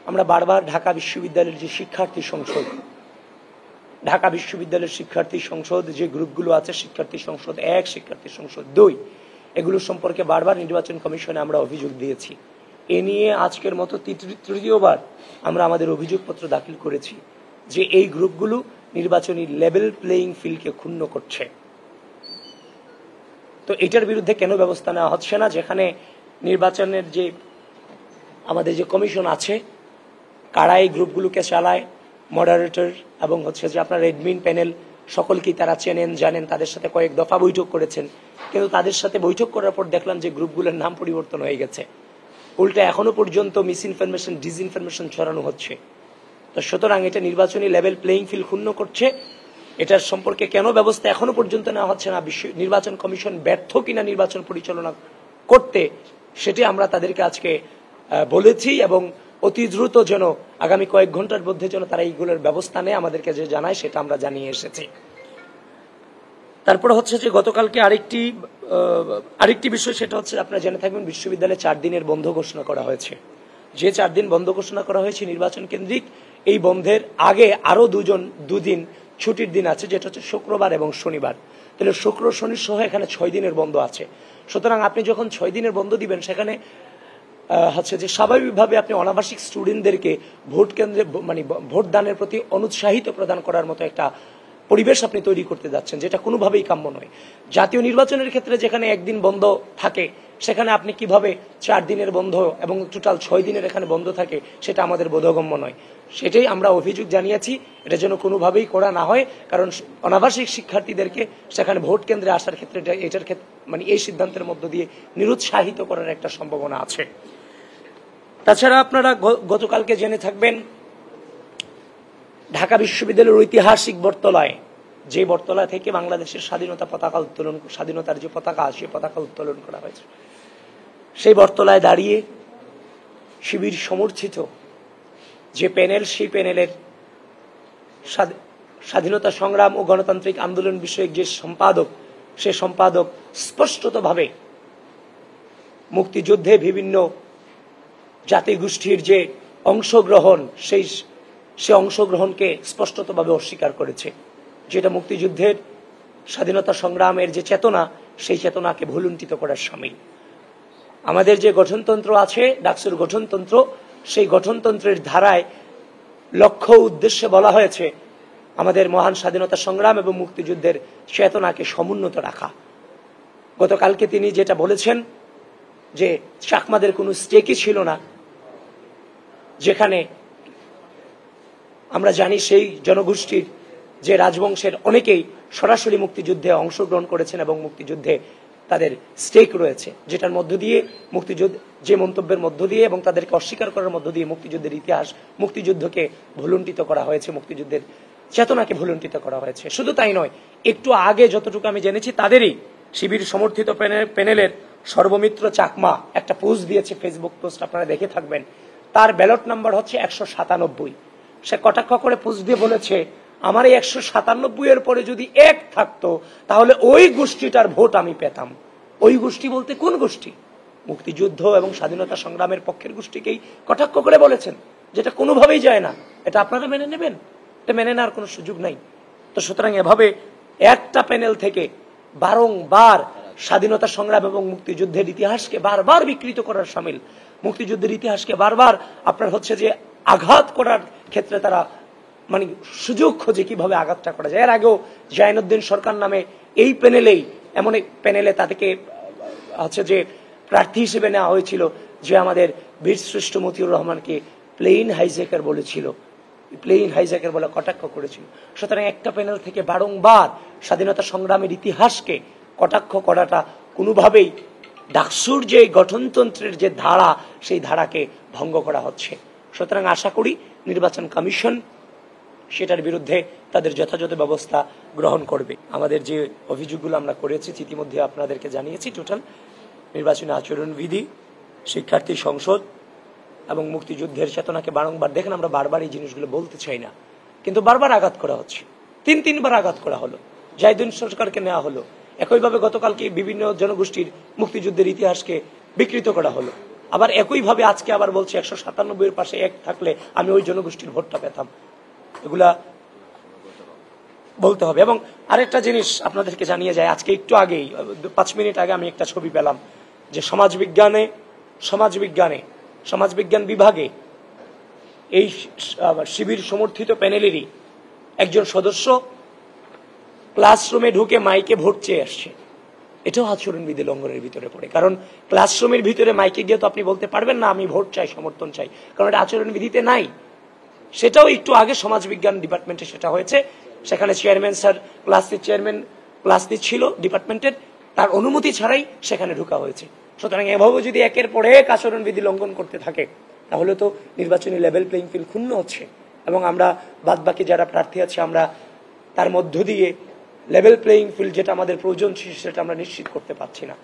আমরা বারবার ঢাকা বিশ্ববিদ্যালয়ের যে শিক্ষার্থী সংসদ, ঢাকা বিশ্ববিদ্যালয়ের শিক্ষার্থী সংসদ যে গ্রুপগুলো আছে, শিক্ষার্থী সংসদ 1, শিক্ষার্থী সংসদ 2, এগুলো সম্পর্কে বারবার নির্বাচন কমিশনে আমরা অভিযোগ দিয়েছি। এ নিয়ে আজকের মতো তৃতীয়বার আমরা আমাদের অভিযোগপত্র দাখিল করেছি যে এই গ্রুপগুলো নির্বাচনী লেভেল প্লেইং ফিল্ডকে ক্ষুণ্ণ করছে। তো এটার বিরুদ্ধে কেন ব্যবস্থা নেওয়া হচ্ছে না? যেখানে নির্বাচনের যে আমাদের যে কমিশন আছে, কারা এই গ্রুপগুলোকে চালায়, মডারেটর এবং যে আপনার এডমিন প্যানেল, সকলকেই তারা চেনেন, জানেন, তাদের সাথে কয়েক দফা বৈঠক করেছেন। কিন্তু তাদের সাথে বৈঠক করার পর দেখলাম যে গ্রুপগুলোর নাম পরিবর্তন হয়ে গেছে, উল্টা এখনো পর্যন্ত মিস ইনফরমেশন, ডিসইনফরমেশন ছড়ানো হচ্ছে। তো সুতরাং এটা নির্বাচনী লেভেল প্লেইং ফিল্ড ক্ষুণ্ণ করছে। এটার সম্পর্কে কেন ব্যবস্থা এখনো পর্যন্ত নেওয়া হচ্ছে না, নির্বাচন কমিশন ব্যর্থ কিনা নির্বাচন পরিচালনা করতে, সেটি আমরা তাদেরকে আজকে বলেছি এবং অতি দ্রুত যেন আগামী কয়েক ঘন্টার মধ্যে যেন তারা এইগুলোর ব্যবস্থা নেয়, আমাদেরকে যে জানায় সেটা আমরা জানিয়ে এসেছি। তারপর যে গতকালকে আরেকটি বিষয়, সেটা আপনারা জেনে থাকবেন, বিশ্ববিদ্যালয়ে 4 দিনের বন্ধ ঘোষণা করা হয়েছে। যে 4 দিন বন্ধ ঘোষণা করা হয়েছে নির্বাচন কেন্দ্রিক, এই বন্ধের আগে আরো 2 দিন ছুটির দিন আছে, যেটা শুক্রবার এবং শনিবার। তাহলে শুক্র শনি সহ এখানে 6 দিনের বন্ধ আছে। সুতরাং আপনি যখন 6 দিনের বন্ধ দিবেন, সেখানে যে স্বাভাবিকভাবে আপনি অনাবাসিক স্টুডেন্টদেরকে ভোট কেন্দ্রে ভোট দানের প্রতি অনুৎসাহিত প্রদান করার মতো একটা পরিবেশ আপনি তৈরি করতে যাচ্ছেন, যেটা কোনোভাবেই কাম্য নয়। জাতীয় নির্বাচনের ক্ষেত্রে যেখানে 1 দিন বন্ধ থাকে, সেখানে আপনি কিভাবে 4 দিনের বন্ধ এবং টোটাল 6 দিনের এখানে বন্ধ থাকে, সেটা আমাদের বোধগম্য নয়। সেটাই আমরা অভিযোগ জানিয়েছি, এটা যেন কোনোভাবেই করা না হয়, কারণ অনাবাসিক শিক্ষার্থীদেরকে সেখানে ভোট কেন্দ্রে আসার ক্ষেত্রে এটার ক্ষেত্রে এই সিদ্ধান্তের মধ্য দিয়ে নিরুৎসাহিত করার একটা সম্ভাবনা আছে। তাছাড়া আপনারা গতকালকে জেনে থাকবেন, ঢাকা বিশ্ববিদ্যালয়ের ঐতিহাসিক বটতলায়, যে বটতলা থেকে বাংলাদেশের স্বাধীনতার যে পতাকা, সে পতাকা উত্তোলন করা হয়েছে, সেই বটতলায় দাঁড়িয়ে শিবির সমর্থিত যে প্যানেল, সেই প্যানেলের স্বাধীনতা সংগ্রাম ও গণতান্ত্রিক আন্দোলন বিষয়ক যে সম্পাদক, সে সম্পাদক স্পষ্টতভাবে মুক্তিযুদ্ধে বিভিন্ন জাতিগোষ্ঠীর যে অংশগ্রহণ, সে অংশগ্রহণকে স্পষ্টতভাবে অস্বীকার করেছে, যেটা মুক্তিযুদ্ধের স্বাধীনতা সংগ্রামের যে চেতনা, সেই চেতনাকে ভুলুণ্ঠিত করার সামিল। আমাদের যে গঠনতন্ত্র আছে, ডাকসুর গঠনতন্ত্র, সেই গঠনতন্ত্রের ধারায় লক্ষ্য উদ্দেশ্যে বলা হয়েছে আমাদের মহান স্বাধীনতা সংগ্রাম এবং মুক্তিযুদ্ধের চেতনাকে সমুন্নত রাখা। গতকালকে তিনি যেটা বলেছেন যে চাকমাদের কোনো স্টেকই ছিল না, যেখানে আমরা জানি সেই জনগোষ্ঠীর যে রাজবংশের অনেকেই সরাসরি মুক্তিযুদ্ধে অংশগ্রহণ করেছেন এবং মুক্তিযুদ্ধে তাদের স্টেক রয়েছে, যেটার মধ্য দিয়ে যে মন্তব্যের মধ্য দিয়ে এবং তাদেরকে অস্বীকার করার মধ্য দিয়ে মুক্তিযুদ্ধের ইতিহাস, মুক্তিযুদ্ধকে ভুলুণ্ঠিত করা হয়েছে, মুক্তিযুদ্ধের চেতনাকে ভুলুণ্ঠিত করা হয়েছে। শুধু তাই নয়, একটু আগে যতটুকু আমি জেনেছি, তাদেরই শিবির সমর্থিত প্যানেলের সর্বমিত্র চাকমা একটা পোস্ট দিয়েছে, ফেসবুক পোস্ট, আপনারা দেখে থাকবেন। তার ব্যালট নাম্বার 197। সে কটাক্ষ করে পোস্ট দিয়ে বলেছে, আমার এই 197 এর পরে যদি 1 থাকতো, তাহলে ওই গোষ্ঠীটার ভোট আমি পেতাম। ওই গোষ্ঠী বলতে কোন গোষ্ঠী? মুক্তিযুদ্ধ এবং স্বাধীনতা সংগ্রামের পক্ষের গোষ্ঠীকেই কটাক্ষ করে বলেছেন, যেটা কোনোভাবেই যায় না। এটা আপনারা মেনে নেবেন? এটা মেনে নেওয়ার কোনো সুযোগ নাই। তো সুতরাং এভাবে একটা প্যানেল থেকে বারংবার স্বাধীনতা সংগ্রাম এবং মুক্তিযুদ্ধের ইতিহাসকে বারবার বিকৃত করার সামিল, মুক্তিযুদ্ধের ইতিহাসকে বারবার আপনার যে আঘাত করার ক্ষেত্রে তারা সুযোগ খোঁজে কিভাবে আঘাতটা করা যায়। এর আগেও জাইনুদ্দিন সরকার নামে এই প্যানেলেই, এমন এক প্যানেলে তাদেরকে যে প্রার্থী হিসেবে নেওয়া হয়েছিল, যে আমাদের বীরশ্রেষ্ঠ মতিউর রহমানকে প্লেইন হাইজ্যাকার বলেছিল, প্লেইন হাইজ্যাকার বলে কটাক্ষ করেছিল। সুতরাং একটা প্যানেল থেকে বারংবার স্বাধীনতা সংগ্রামের ইতিহাসকে কটাক্ষ করাটা কোনোভাবেই ডাকসুর যে গঠনতন্ত্রের যে ধারা, সেই ধারাকে ভঙ্গ করা হচ্ছে। সুতরাং আশা করি নির্বাচন কমিশন সেটার বিরুদ্ধে তাদের যথাযথ ব্যবস্থা গ্রহণ করবে। আমাদের যে অভিযোগগুলো আমরা করেছি ইতিমধ্যে আপনাদেরকে জানিয়েছি, টোটাল নির্বাচনী আচরণবিধি, শিক্ষার্থী সংসদ এবং মুক্তিযুদ্ধের চেতনাকে বারংবার, দেখেন আমরা বারবার এই জিনিসগুলো বলতে চাই না, কিন্তু বারবার আঘাত করা হচ্ছে। 3-3বার আঘাত করা হলো, জাইদুন সরকারকে নেওয়া হলো, একইভাবে গতকালকে বিভিন্ন জনগোষ্ঠীর মুক্তিযুদ্ধের ইতিহাসকে বিকৃত করা হলো। আবার একইভাবে আজকে আবার বলছে 197 এর পাশে এক থাকলে আমি ওই জনগোষ্ঠীর ভোটটা পেতাম। এগুলা বলতে হবে। এবং আরেকটা জিনিস আপনাদেরকে জানিয়ে যায়, আজকে একটু আগেই 5 মিনিট আগে আমি একটা ছবি পেলাম যে সমাজবিজ্ঞান বিভাগে এই শিবির সমর্থিত প্যানেলেরই একজন সদস্য ক্লাসরুমে ঢুকে মাইকে ভোট চেয়ে আসছে। এটাও আচরণবিধি লঙ্ঘনের ভিতরে পড়ে, কারণ ক্লাসরুমের ভিতরে মাইকে গিয়ে তো আপনি বলতে পারবেন না আমি ভোট চাই, সমর্থন চাই, কারণ এটা আচরণবিধিতে নাই। সেটাও একটু আগে সমাজবিজ্ঞান ডিপার্টমেন্টে সেটা হয়েছে, সেখানে চেয়ারম্যান স্যার ক্লাস দিচ্ছিল ডিপার্টমেন্টের, তার অনুমতি ছাড়াই সেখানে ঢোকা হয়েছে। সুতরাং এভাবে যদি একের পর এক আচরণবিধি লঙ্ঘন করতে থাকে তাহলে তো নির্বাচনী লেভেল প্লেইং ফিল্ড ক্ষুণ্ণ হচ্ছে, এবং আমরা বাদবাকি যারা প্রার্থী আছে আমরা তার মধ্য দিয়ে লেভেল প্লেইং ফিল্ড যেটা আমাদের প্রয়োজন সেটা আমরা নিশ্চিত করতে পারছি না।